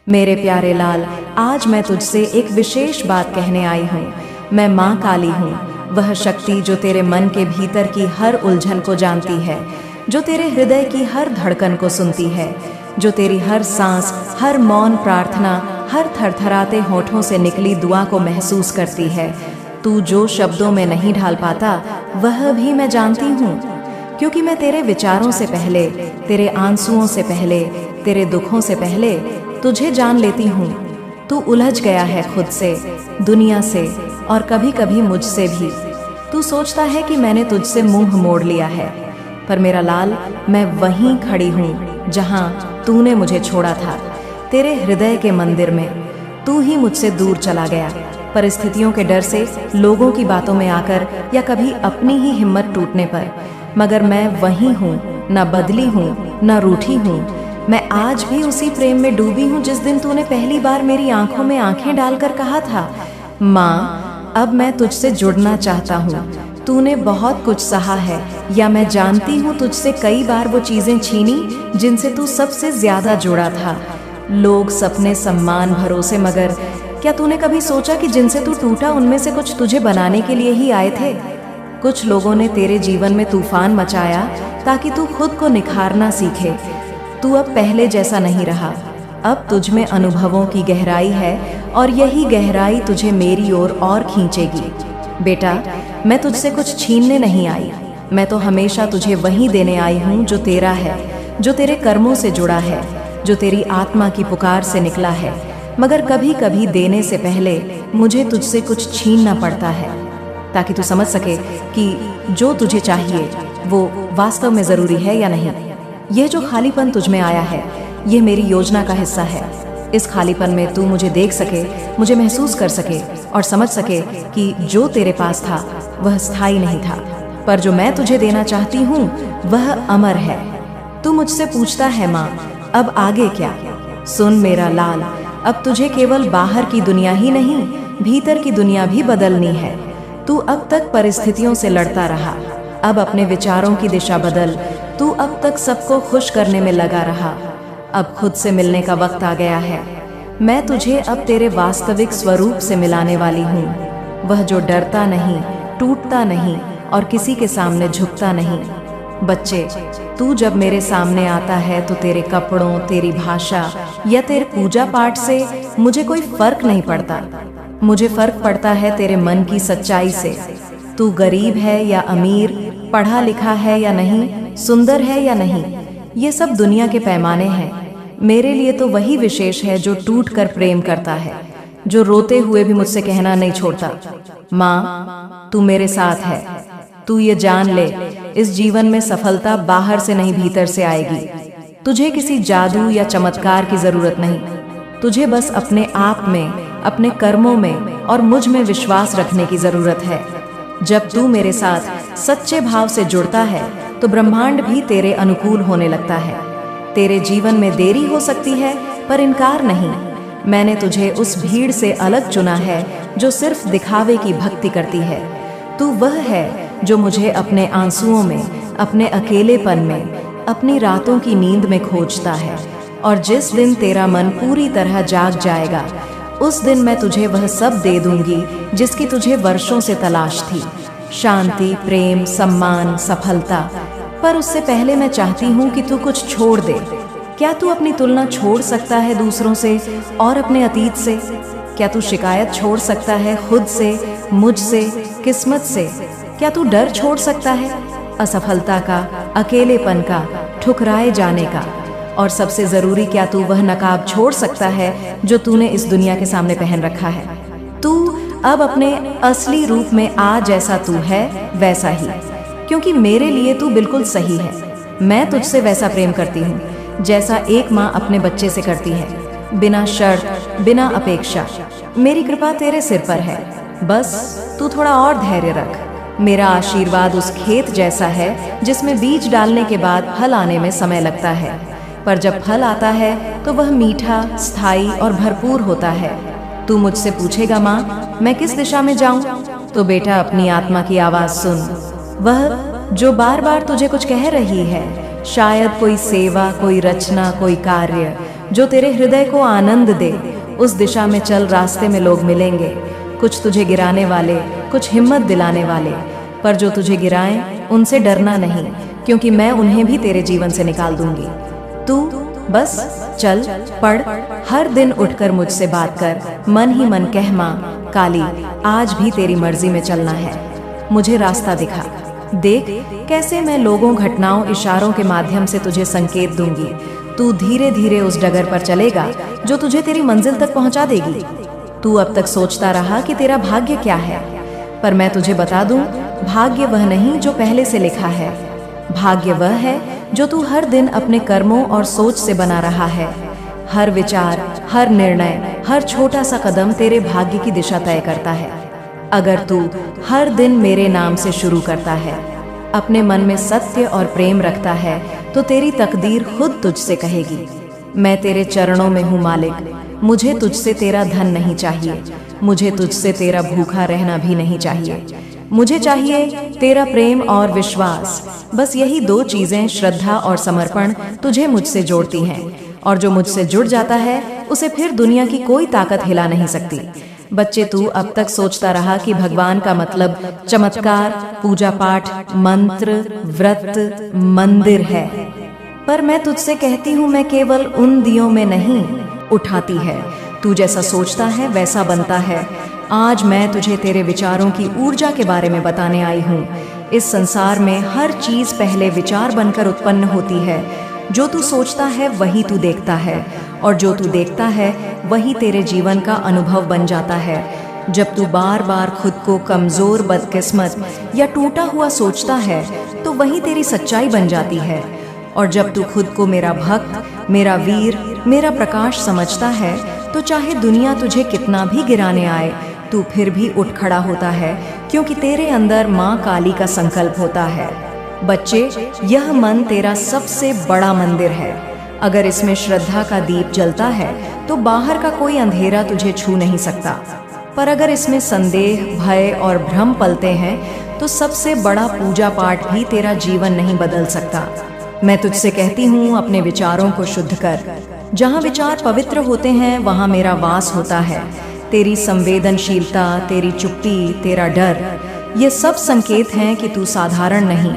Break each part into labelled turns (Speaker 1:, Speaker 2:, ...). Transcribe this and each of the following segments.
Speaker 1: मेरे प्यारे लाल, आज मैं तुझसे एक विशेष बात कहने आई हूँ। मैं माँ काली हूँ, वह शक्ति जो तेरे मन के भीतर की हर उलझन को जानती है, जो तेरे हृदय की हर धड़कन को सुनती है, जो तेरी हर सांस, हर मौन प्रार्थना, हर थरथराते होठों से निकली दुआ को महसूस करती है। तू जो शब्दों में नहीं ढाल पाता, वह भी मैं जानती हूँ, क्योंकि मैं तेरे विचारों से पहले, तेरे आंसुओं से पहले, तेरे दुखों से पहले तुझे जान लेती हूँ। तू उलझ गया है खुद से, दुनिया से और कभी कभी मुझसे भी। तू सोचता है कि मैंने तुझसे मुंह मोड़ लिया है, पर मेरा लाल, मैं वहीं खड़ी हूँ जहाँ तूने मुझे छोड़ा था, तेरे हृदय के मंदिर में। तू ही मुझसे दूर चला गया, परिस्थितियों के डर से, लोगों की बातों में आकर या कभी अपनी ही हिम्मत टूटने पर। मगर मैं वहीं हूँ, न बदली हूँ, न रूठी हूँ। मैं आज भी उसी प्रेम में डूबी हूँ जिस दिन तूने पहली बार मेरी आंखों में आंखें डालकर कहा था, माँ, अब मैं तुझसे जुड़ना चाहता हूँ। तूने बहुत कुछ सहा है, या मैं जानती हूँ तुझसे कई बार वो चीजें छीनी जिनसे तू सबसे ज्यादा जुड़ा था। लोग, सपने, सम्मान, भरोसे, मगर क्या तूने कभी सोचा कि जिनसे तू टूटा उनमें से कुछ तुझे बनाने के लिए ही आए थे? कुछ लोगों ने तेरे जीवन में तूफान मचाया ताकि तू खुद को निखारना सीखे। तू अब पहले जैसा नहीं रहा, अब तुझ में अनुभवों की गहराई है और यही गहराई तुझे मेरी ओर और खींचेगी। बेटा, मैं तुझसे कुछ छीनने नहीं आई, मैं तो हमेशा तुझे वही देने आई हूँ जो तेरा है, जो तेरे कर्मों से जुड़ा है, जो तेरी आत्मा की पुकार से निकला है। मगर कभी कभी देने से पहले मुझे तुझसे कुछ छीनना पड़ता है, ताकि तू समझ सके कि जो तुझे चाहिए वो वास्तव में जरूरी है या नहीं। यह जो खालीपन तुझ में आया है, यह मेरी योजना का हिस्सा है। इस खालीपन में तू मुझे देख सके, मुझे महसूस कर सके और समझ सके कि जो तेरे पास था वह स्थायी नहीं था, पर जो मैं तुझे देना चाहती हूँ वह अमर है। तू मुझसे पूछता है, माँ, अब आगे क्या? सुन मेरा लाल, अब तुझे केवल बाहर की दुनिया ही नहीं, भीतर की दुनिया भी बदलनी है। तू अब तक परिस्थितियों से लड़ता रहा, अब अपने विचारों की दिशा बदल। तू अब तक सबको खुश करने में लगा रहा, अब खुद से मिलने का वक्त आ गया है। मैं तुझे अब तेरे वास्तविक स्वरूप से मिलाने वाली हूँ, वह जो डरता नहीं, टूटता नहीं और किसी के सामने झुकता नहीं। बच्चे, तू जब मेरे सामने आता है तो तेरे कपड़ों, तेरी भाषा या तेरे पूजा पाठ से मुझे कोई फर्क नहीं पड़ता। मुझे फर्क पड़ता है तेरे मन की सच्चाई से। तू गरीब है या अमीर, पढ़ा लिखा है या नहीं, सुंदर है या नहीं, ये सब दुनिया के पैमाने हैं। मेरे लिए तो वही विशेष है जो टूट कर प्रेम करता है, जो रोते हुए भी मुझसे कहना नहीं छोड़ता, माँ, तू मेरे साथ है। तू ये जान ले, इस जीवन में सफलता बाहर से नहीं, भीतर से आएगी। तुझे किसी जादू या चमत्कार की जरूरत नहीं, तुझे बस अपने आप में, अपने कर्मों में और मुझ में विश्वास रखने की जरूरत है। जब तू मेरे साथ सच्चे भाव से जुड़ता है तो ब्रह्मांड भी तेरे अनुकूल होने लगता है। तेरे जीवन में देरी हो सकती है, पर इनकार नहीं। मैंने तुझे उस भीड़ से अलग चुना है जो सिर्फ दिखावे की भक्ति करती है। तू वह है जो मुझे अपने आंसुओं में, अपने अकेलेपन में, अपनी रातों की नींद में खोजता है। और जिस दिन तेरा मन पूरी तरह जाग जाएगा, उस दिन मैं तुझे वह सब दे दूंगी जिसकी तुझे वर्षों से तलाश थी, शांति, प्रेम, सम्मान, सफलता। पर उससे पहले मैं चाहती हूँ कि तू कुछ छोड़ दे। क्या तू अपनी तुलना छोड़ सकता है दूसरों से और अपने अतीत से? क्या तू शिकायत छोड़ सकता है खुद से, मुझसे, किस्मत से? क्या तू डर छोड़ सकता है असफलता का, अकेलेपन का, ठुकराए जाने का? और सबसे जरूरी, क्या तू वह नकाब छोड़ सकता है जो तूने इस दुनिया के सामने पहन रखा है? तू अब अपने असली रूप में आ, जैसा तू है वैसा ही, क्योंकि मेरे लिए तू बिल्कुल सही है। मैं तुझसे वैसा प्रेम करती हूँ जैसा एक माँ अपने बच्चे से करती है, बिना शर्त, बिना अपेक्षा। मेरी कृपा तेरे सिर पर है, बस तू थोड़ा और धैर्य रख। मेरा आशीर्वाद उस खेत जैसा है जिसमें बीज डालने के बाद फल आने में समय लगता है, पर जब फल आता है तो वह मीठा, स्थायी और भरपूर होता है। तू मुझसे पूछेगा, माँ, मैं किस दिशा में जाऊं? तो बेटा, अपनी आत्मा की आवाज सुन, वह जो बार बार तुझे कुछ कह रही है। शायद कोई सेवा, कोई रचना, कोई कार्य, जो तेरे हृदय को आनंद दे। उस दिशा में चल, रास्ते में लोग मिलेंगे, कुछ तुझे गिराने वाले, कुछ हिम्मत दिलाने वाले, पर जो तुझे गिराएं उनसे डरना नहीं, क्योंकि मैं उन्हें भी तेरे जीवन से निकाल दूंगी। तू बस चल, पढ़, हर दिन उठकर मुझसे बात कर, मन ही मन कह, माँ काली आज भी तेरी मर्जी में चलना है, मुझे रास्ता दिखा। देख कैसे मैं लोगों, घटनाओं, इशारों के माध्यम से तुझे संकेत दूंगी। तू धीरे धीरे उस डगर पर चलेगा जो तुझे तेरी मंजिल तक पहुंचा देगी। तू अब तक सोचता रहा कि तेरा भाग्य क्या है, पर मैं तुझे बता दूं, भाग्य वह नहीं जो पहले से लिखा है। भाग्य वह है जो तू हर दिन अपने कर्मों और सोच से बना रहा है। हर विचार, हर निर्णय, हर छोटा सा कदम तेरे भाग्य की दिशा तय करता है। अगर तू हर दिन मेरे नाम से शुरू करता है, अपने मन में सत्य और प्रेम रखता है, तो तेरी तकदीर खुद तुझसे कहेगी, मैं तेरे चरणों में हूँ मालिक, मुझे तुझसे तेरा धन नहीं चाहिए, मुझे तुझसे तेरा भूखा रहना भी नहीं चाहिए, मुझे चाहिए तेरा प्रेम और विश्वास। बस यही दो चीजें, श्रद्धा और समर्पण, तुझे मुझसे जोड़ती हैं, और जो मुझसे जुड़ जाता है उसे फिर दुनिया की कोई ताकत हिला नहीं सकती। बच्चे, तू अब तक सोचता रहा कि भगवान का मतलब चमत्कार, पूजा पाठ, मंत्र, व्रत, मंदिर है, पर मैं तुझसे कहती हूँ, मैं केवल उन दियों में नहीं उठाती है। तू जैसा सोचता है वैसा बनता है। आज मैं तुझे तेरे विचारों की ऊर्जा के बारे में बताने आई हूँ। इस संसार में हर चीज पहले विचार बनकर उत्पन्न होती है। जो तू सोचता है वही तू देखता है, और जो तू देखता है वही तेरे जीवन का अनुभव बन जाता है। जब तू बार बार खुद को कमजोर, बदकिस्मत या टूटा हुआ सोचता है, तो वही तेरी सच्चाई बन जाती है। और जब तू खुद को मेरा भक्त, मेरा वीर, मेरा प्रकाश समझता है, तो चाहे दुनिया तुझे कितना भी गिराने आए, तू फिर भी उठ खड़ा होता है, क्योंकि तेरे अंदर माँ काली का संकल्प होता है। बच्चे, यह मन तेरा सबसे बड़ा मंदिर है। अगर इसमें श्रद्धा का दीप जलता है तो बाहर का कोई अंधेरा तुझे छू नहीं सकता, पर अगर इसमें संदेह, भय और भ्रम पलते हैं तो सबसे बड़ा पूजा पाठ भी तेरा जीवन नहीं बदल सकता। मैं तुझसे कहती हूँ, अपने विचारों को शुद्ध कर। जहाँ विचार पवित्र होते हैं वहाँ मेरा वास होता है। तेरी संवेदनशीलता, तेरी चुप्पी, तेरा डर, ये सब संकेत हैं कि तू साधारण नहीं,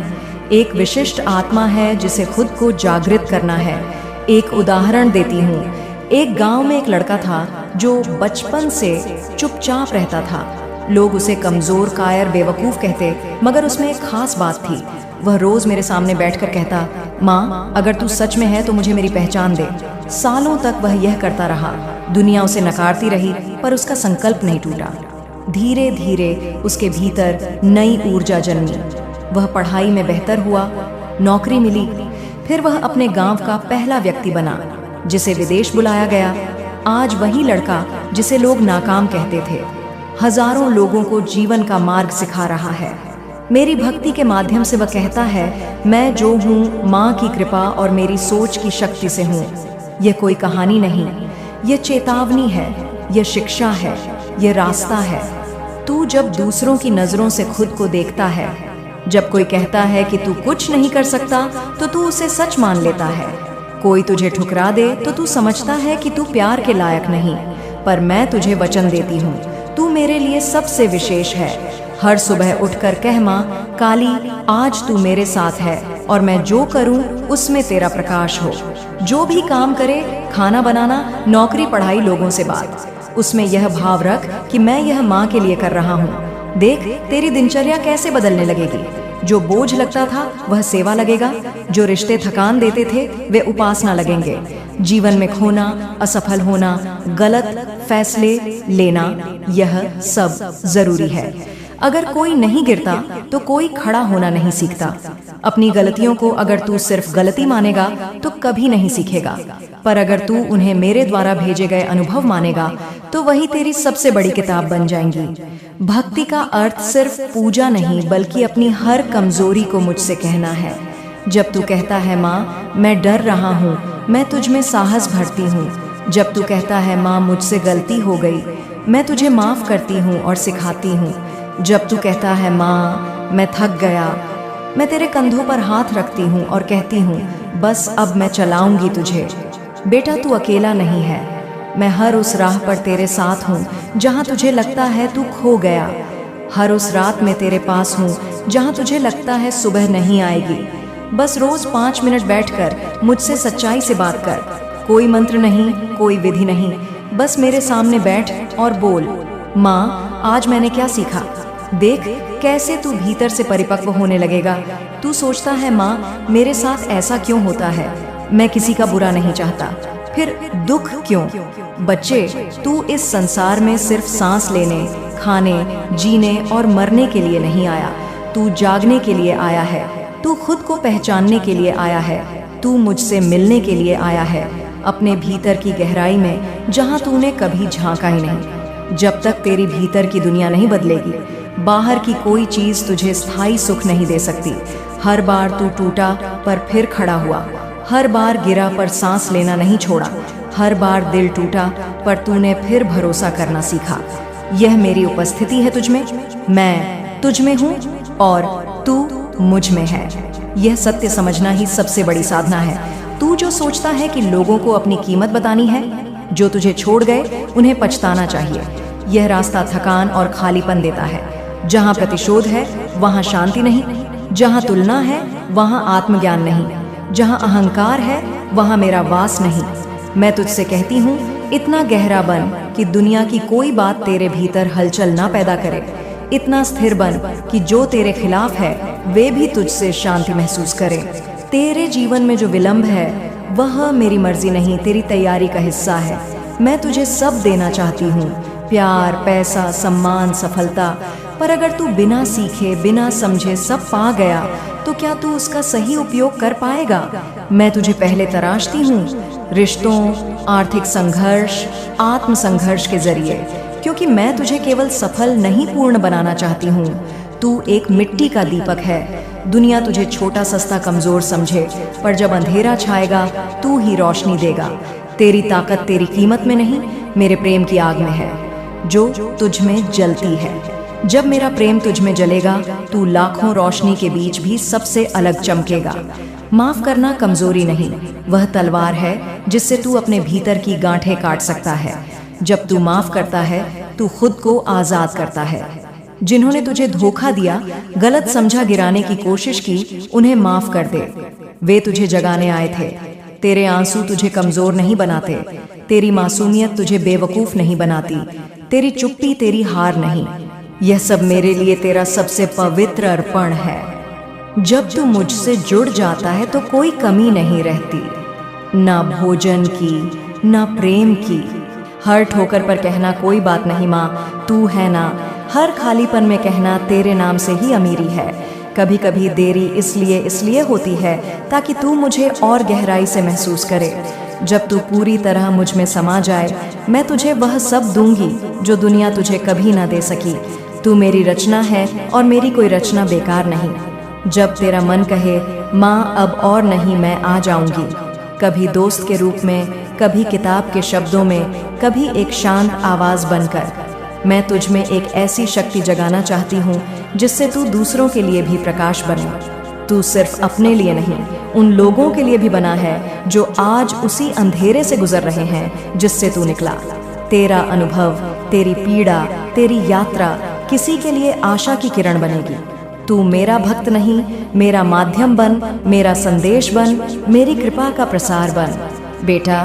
Speaker 1: एक विशिष्ट आत्मा है जिसे खुद को जागृत करना है। एक उदाहरण देती हूँ। एक गांव में एक लड़का था जो बचपन से चुपचाप रहता था। लोग उसे कमजोर, कायर, बेवकूफ कहते, मगर उसमें एक खास बात थी। वह रोज मेरे सामने बैठकर कहता, माँ अगर तू सच में है तो मुझे मेरी पहचान दे। सालों तक वह यह करता रहा। दुनिया उसे नकारती रही, पर उसका संकल्प नहीं टूटा। धीरे धीरे उसके भीतर नई ऊर्जा जन्मी। वह पढ़ाई में बेहतर हुआ, नौकरी मिली, फिर वह अपने गांव का पहला व्यक्ति बना जिसे विदेश बुलाया गया। आज वही लड़का जिसे लोग नाकाम कहते थे, हजारों लोगों को जीवन का मार्ग सिखा रहा है। मेरी भक्ति के माध्यम से वह कहता है, मैं जो हूँ माँ की कृपा और मेरी सोच की शक्ति से हूँ। यह कोई कहानी नहीं, यह चेतावनी है, यह शिक्षा है, यह रास्ता है। तू जब दूसरों की नजरों से खुद को देखता है, जब कोई कहता है कि तू कुछ नहीं कर सकता, तो तू उसे सच मान लेता है। कोई तुझे ठुकरा दे तो तू समझता है कि तू प्यार के लायक नहीं, पर मैं तुझे वचन देती हूँ, तू मेरे लिए सबसे विशेष है। हर सुबह उठकर कह, माँ काली आज तू मेरे साथ है, और मैं जो करूँ उसमें तेरा प्रकाश हो। जो भी काम करे, खाना बनाना, नौकरी, पढ़ाई, लोगों से बात, उसमें यह भाव रख कि मैं यह माँ के लिए कर रहा हूँ। देख तेरी दिनचर्या कैसे बदलने लगेगी। जो बोझ लगता था वह सेवा लगेगा, जो रिश्ते थकान देते थे वे उपासना लगेंगे। जीवन में खोना, असफल होना, गलत फैसले लेना, यह सब जरूरी है। अगर कोई नहीं गिरता तो कोई खड़ा होना नहीं सीखता। अपनी गलतियों को अगर तू सिर्फ गलती मानेगा तो कभी नहीं सीखेगा, पर अगर तू उन्हें मेरे द्वारा भेजे गए अनुभव मानेगा तो वही तेरी सबसे बड़ी किताब बन जाएंगी। भक्ति का अर्थ सिर्फ पूजा नहीं, बल्कि अपनी हर कमजोरी को मुझसे कहना है। जब तू कहता है, माँ मैं डर रहा हूँ, मैं तुझ में साहस भरती हूँ। जब तू कहता है, माँ मुझसे गलती हो गई, मैं तुझे माफ करती हूँ और सिखाती हूँ। जब तू कहता है, माँ मैं थक गया, मैं तेरे कंधों पर हाथ रखती हूँ और कहती हूँ, बस अब मैं चलाऊंगी तुझे। बेटा तू अकेला नहीं है, मैं हर उस राह पर तेरे साथ हूँ जहाँ तुझे लगता है तू खो गया। हर उस रात में तेरे पास हूँ जहाँ तुझे लगता है सुबह नहीं आएगी। बस रोज 5 मिनट बैठकर मुझसे सच्चाई से बात कर। कोई मंत्र नहीं, कोई विधि नहीं, बस मेरे सामने बैठ और बोल, माँ आज मैंने क्या सीखा। देख कैसे तू भीतर से परिपक्व होने लगेगा। तू सोचता है माँ मेरे साथ ऐसा क्यों होता है, मैं किसी का बुरा नहीं चाहता, फिर दुख क्यों। बच्चे तू इस संसार में सिर्फ सांस लेने, खाने, जीने और मरने के लिए नहीं आया। तू जागने के लिए आया है, तू खुद को पहचानने के लिए आया है, तू मुझसे मिलने के लिए आया है, अपने भीतर की गहराई में जहाँ तूने कभी झांका ही नहीं। जब तक तेरी भीतर की दुनिया नहीं बदलेगी, बाहर की कोई चीज तुझे स्थायी सुख नहीं दे सकती। हर बार तू टूटा पर फिर खड़ा हुआ, हर बार गिरा पर सांस लेना नहीं छोड़ा, हर बार दिल टूटा पर तूने फिर भरोसा करना सीखा। यह मेरी उपस्थिति है तुझमें, मैं तुझ में हूँ और तू मुझ में है। यह सत्य समझना ही सबसे बड़ी साधना है। तू जो सोचता है कि लोगों को अपनी कीमत बतानी है, जो तुझे छोड़ गए उन्हें पछताना चाहिए, यह रास्ता थकान और खालीपन देता है। जहाँ प्रतिशोध है वहाँ शांति नहीं, जहाँ तुलना है वहाँ आत्मज्ञान नहीं, जहाँ अहंकार है वहाँ मेरा वास नहीं। मैं तुझसे कहती हूँ इतना गहरा बन कि दुनिया की कोई बात तेरे भीतर हलचल ना पैदा करे। इतना स्थिर बन कि जो तेरे खिलाफ है वे भी तुझसे शांति महसूस करें। तेरे जीवन में जो विलंब है वह मेरी मर्जी नहीं, तेरी तैयारी का हिस्सा है। मैं तुझे सब देना चाहती हूँ, प्यार, पैसा, सम्मान, सफलता, पर अगर तू बिना सीखे, बिना समझे सब पा गया तो क्या तू उसका सही उपयोग कर पाएगा। मैं तुझे पहले तराशती हूँ रिश्तों, आर्थिक संघर्ष, आत्म संघर्ष के जरिए, क्योंकि मैं तुझे केवल सफल नहीं पूर्ण बनाना चाहती हूँ। तू एक मिट्टी का दीपक है। दुनिया तुझे छोटा, सस्ता, कमजोर समझे, पर जब अंधेरा छाएगा तू ही रोशनी देगा। तेरी ताकत तेरी कीमत में नहीं, मेरे प्रेम की आग में है जो तुझ में जलती है। जब मेरा प्रेम तुझ में जलेगा तू लाखों रोशनी के बीच भी सबसे अलग चमकेगा। माफ करना कमजोरी नहीं, वह तलवार है जिससे तू अपने भीतर की गांठें काट सकता है। जब तू माफ करता है तू खुद को आजाद करता है। जिन्होंने तुझे धोखा दिया, गलत समझा, गिराने की कोशिश की, उन्हें माफ कर दे। वे तुझे जगाने आए थे। तेरे आंसू तुझे कमजोर नहीं बनाते, तेरी मासूमियत तुझे बेवकूफ नहीं बनाती, तेरी चुप्पी तेरी हार नहीं। यह सब मेरे लिए तेरा सबसे पवित्र अर्पण है। जब तू मुझसे जुड़ जाता है तो कोई कमी नहीं रहती, ना भोजन की, ना प्रेम की। हर ठोकर पर कहना कोई बात नहीं माँ, तू है ना। हर खालीपन में कहना तेरे नाम से ही अमीरी है। कभी कभी देरी इसलिए होती है ताकि तू मुझे और गहराई से महसूस करे। जब तू पूरी तरह मुझ में समा जाए, मैं तुझे वह सब दूंगी जो दुनिया तुझे कभी ना दे सकी। तू मेरी रचना है और मेरी कोई रचना बेकार नहीं। जब तेरा मन कहे माँ अब और नहीं, मैं आ जाऊंगी, कभी दोस्त के रूप में, कभी किताब के शब्दों में, कभी एक शांत आवाज बनकर। मैं तुझ में एक ऐसी शक्ति जगाना चाहती हूँ जिससे तू दूसरों के लिए भी प्रकाश बने। तू सिर्फ अपने लिए नहीं, उन लोगों के लिए भी बना है जो आज उसी अंधेरे से गुजर रहे हैं जिससे तू निकला। तेरा अनुभव, तेरी पीड़ा, तेरी यात्रा किसी के लिए आशा की किरण बनेगी। तू मेरा भक्त नहीं, मेरा माध्यम बन, मेरा संदेश बन, मेरी कृपा का प्रसार बन। बेटा,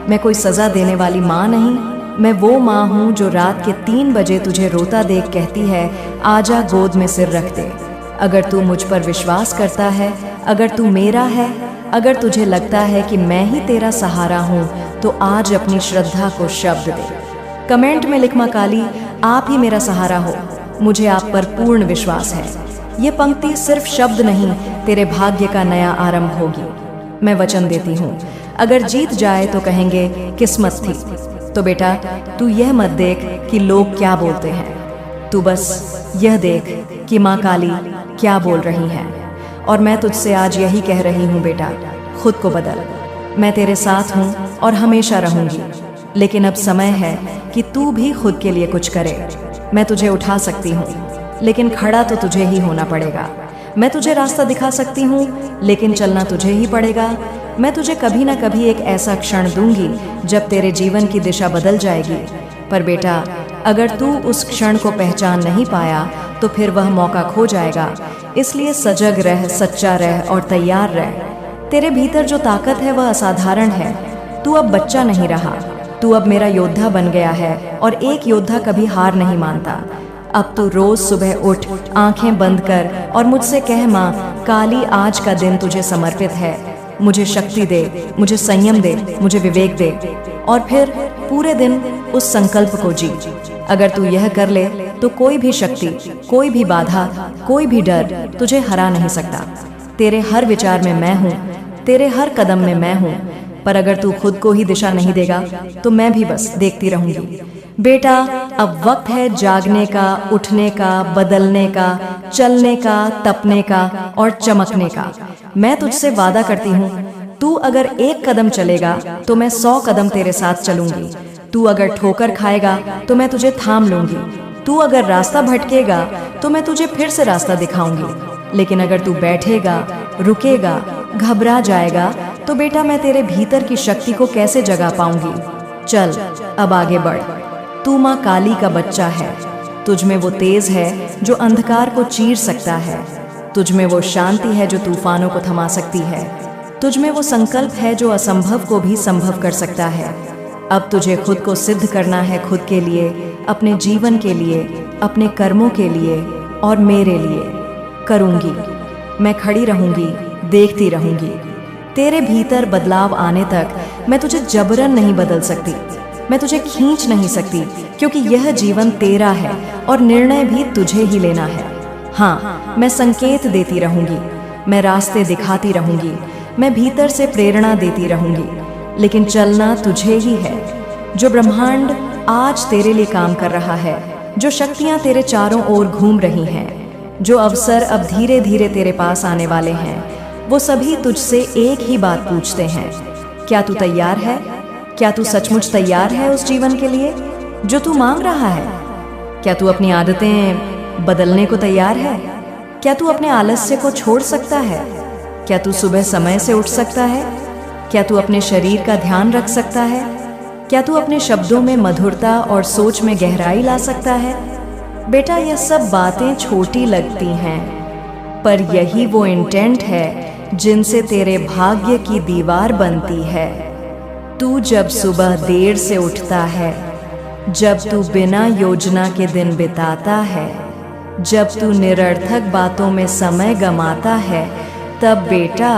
Speaker 1: मैं कोई सजा देने वाली माँ नहीं, मैं वो माँ हूँ जो रात के 3 बजे तुझे रोता देख कहती है आजा गोद में सिर रख दे। अगर तू मुझ पर विश्वास करता है, अगर तू मेरा है, अगर तुझे लगता है कि मैं ही तेरा सहारा हूँ, तो आज अपनी श्रद्धा को शब्द दे। कमेंट में लिख माँ काली, आप ही मेरा सहारा हो, मुझे आप पर पूर्ण विश्वास है। ये पंक्ति सिर्फ शब्द नहीं, तेरे भाग्य का नया आरंभ होगी। मैं वचन देती हूँ, अगर जीत जाए तो कहेंगे किस्मत थी। तो बेटा, तू यह मत देख कि लोग क्या बोलते हैं, तू बस यह देख कि माँ काली क्या बोल रही हैं। और मैं तुझसे आज यही कह रही हूँ बेटा, खुद को बदल। मैं तेरे साथ हूँ और हमेशा रहूँगी, लेकिन अब समय है कि तू भी खुद के लिए कुछ करे। मैं तुझे उठा सकती हूँ, लेकिन खड़ा तो तुझे ही होना पड़ेगा। मैं तुझे रास्ता दिखा सकती हूँ, लेकिन चलना तुझे ही पड़ेगा। मैं तुझे कभी ना कभी एक ऐसा क्षण दूंगी जब तेरे जीवन की दिशा बदल जाएगी। पर बेटा, अगर तू उस क्षण को पहचान नहीं पाया तो फिर वह मौका खो जाएगा। इसलिए सजग रह, सच्चा रह और तैयार रह। तेरे भीतर जो ताकत है वह असाधारण है। तू अब बच्चा नहीं रहा, तू अब मेरा योद्धा बन गया है और एक योद्धा कभी हार नहीं मानता। अब तू रोज सुबह उठ, आंखें बंद कर और मुझसे कह, माँ काली, आज का दिन तुझे समर्पित है। मुझे शक्ति दे, मुझे संयम दे, मुझे विवेक दे। और फिर पूरे दिन उस संकल्प को जी। अगर तू यह कर ले तो कोई भी शक्ति, कोई भी बाधा, कोई भी डर तुझे हरा नहीं सकता। तेरे हर विचार में मैं हूँ, तेरे हर कदम में मैं हूँ। पर अगर तू खुद को ही दिशा नहीं देगा तो मैं भी बस देखती रहूंगी। बेटा, अब वक्त है जागने का, उठने का, बदलने का, चलने का, तपने का और चमकने का। मैं तुझसे वादा करती हूँ, तू अगर एक कदम चलेगा तो मैं 100 कदम तेरे साथ चलूंगी। तू अगर ठोकर खाएगा तो मैं तुझे थाम लूंगी। तू अगर रास्ता भटकेगा तो मैं तुझे फिर से रास्ता दिखाऊंगी। लेकिन अगर तू बैठेगा, रुकेगा, घबरा जाएगा तो बेटा मैं तेरे भीतर की शक्ति को कैसे जगा पाऊंगी। चल अब आगे बढ़। तू माँ काली का बच्चा है। तुझ में वो तेज है जो अंधकार को चीर सकता है। तुझ में वो शांति है जो तूफानों को थमा सकती है। तुझ में वो संकल्प है जो असंभव को भी संभव कर सकता है। अब तुझे खुद को सिद्ध करना है, खुद के लिए, अपने जीवन के लिए, अपने कर्मों के लिए और मेरे लिए। करूंगी, मैं खड़ी रहूंगी, देखती रहूंगी। तेरे भीतर बदलाव आने तक मैं तुझे जबरन नहीं बदल सकती, मैं तुझे खींच नहीं सकती, क्योंकि यह जीवन तेरा है और निर्णय भी तुझे ही लेना है। हाँ, मैं संकेत देती रहूंगी, मैं रास्ते दिखाती रहूंगी, मैं भीतर से प्रेरणा देती रहूंगी, लेकिन चलना तुझे ही है। जो ब्रह्मांड आज तेरे लिए काम कर रहा है, जो शक्तियां तेरे चारों ओर घूम रही हैं, जो अवसर अब धीरे धीरे तेरे पास आने वाले हैं, वो सभी तुझसे एक ही बात पूछते हैं, क्या तू तैयार है? क्या तू सचमुच तैयार है उस जीवन के लिए जो तू मांग रहा है? क्या तू अपनी आदतें बदलने को तैयार है? क्या तू अपने आलस्य को छोड़ सकता है? क्या तू सुबह समय से उठ सकता है? क्या तू अपने शरीर का ध्यान रख सकता है? क्या तू अपने शब्दों में मधुरता और सोच में गहराई ला सकता है? बेटा, यह सब बातें छोटी लगती हैं, पर यही वो इंटेंट है जिनसे तेरे भाग्य की दीवार बनती है। तू जब सुबह देर से उठता है, जब तू बिना योजना के दिन बिताता है, जब तू निरर्थक बातों में समय गमाता है, तब बेटा